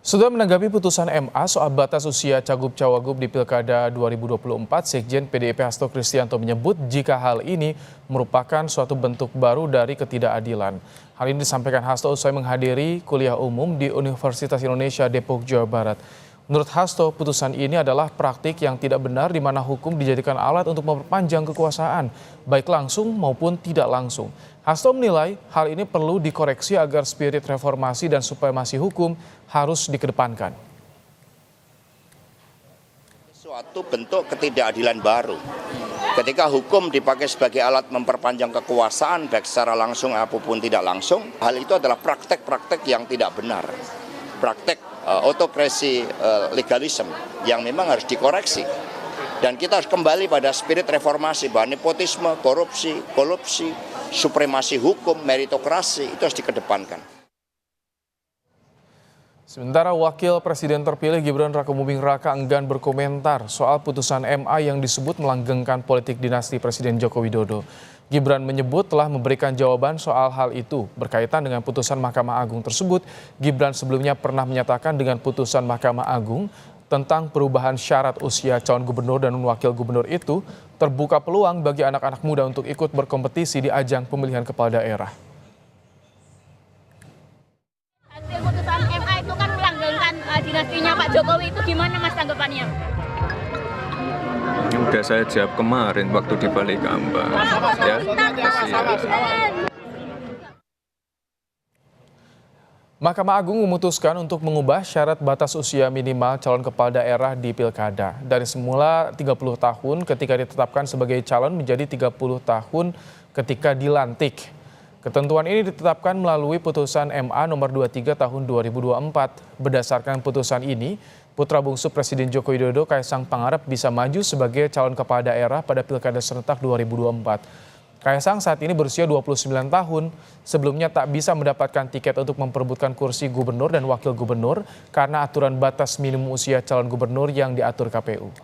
Sudah menanggapi putusan MA soal batas usia Cagup-Cawagup di Pilkada 2024, Sekjen PDIP Hasto Kristianto menyebut jika hal ini merupakan suatu bentuk baru dari ketidakadilan. Hal ini disampaikan Hasto usai menghadiri kuliah umum di Universitas Indonesia Depok, Jawa Barat. Menurut Hasto, putusan ini adalah praktik yang tidak benar di mana hukum dijadikan alat untuk memperpanjang kekuasaan, baik langsung maupun tidak langsung. Hasto menilai hal ini perlu dikoreksi agar spirit reformasi dan supremasi hukum harus dikedepankan. Suatu bentuk ketidakadilan baru. Ketika hukum dipakai sebagai alat memperpanjang kekuasaan, baik secara langsung maupun tidak langsung, hal itu adalah praktek-praktek yang tidak benar. Praktek autokrasi legalisme yang memang harus dikoreksi. Dan kita harus kembali pada spirit reformasi bahwa nepotisme, korupsi, kolusi, supremasi hukum, meritokrasi itu harus dikedepankan. Sementara Wakil Presiden terpilih Gibran Rakabuming Raka enggan berkomentar soal putusan MA yang disebut melanggengkan politik dinasti Presiden Joko Widodo. Gibran menyebut telah memberikan jawaban soal hal itu. Berkaitan dengan putusan Mahkamah Agung tersebut, Gibran sebelumnya pernah menyatakan dengan putusan Mahkamah Agung tentang perubahan syarat usia calon gubernur dan wakil gubernur itu terbuka peluang bagi anak-anak muda untuk ikut berkompetisi di ajang pemilihan kepala daerah. Hasil putusan MA itu kan melanggengkan dinastinya Pak Jokowi, itu gimana Mas tanggapannya? Udah saya jawab kemarin waktu di Balikambang. Mahkamah Agung memutuskan untuk mengubah syarat batas usia minimal calon kepala daerah di Pilkada. Dari semula 30 tahun ketika ditetapkan sebagai calon menjadi 30 tahun ketika dilantik. Ketentuan ini ditetapkan melalui putusan MA nomor 23 tahun 2024. Berdasarkan putusan ini, putra bungsu Presiden Joko Widodo Kaisang Pangarep bisa maju sebagai calon kepala daerah pada Pilkada serentak 2024. Kaisang saat ini berusia 29 tahun, sebelumnya tak bisa mendapatkan tiket untuk memperebutkan kursi gubernur dan wakil gubernur karena aturan batas minimum usia calon gubernur yang diatur KPU.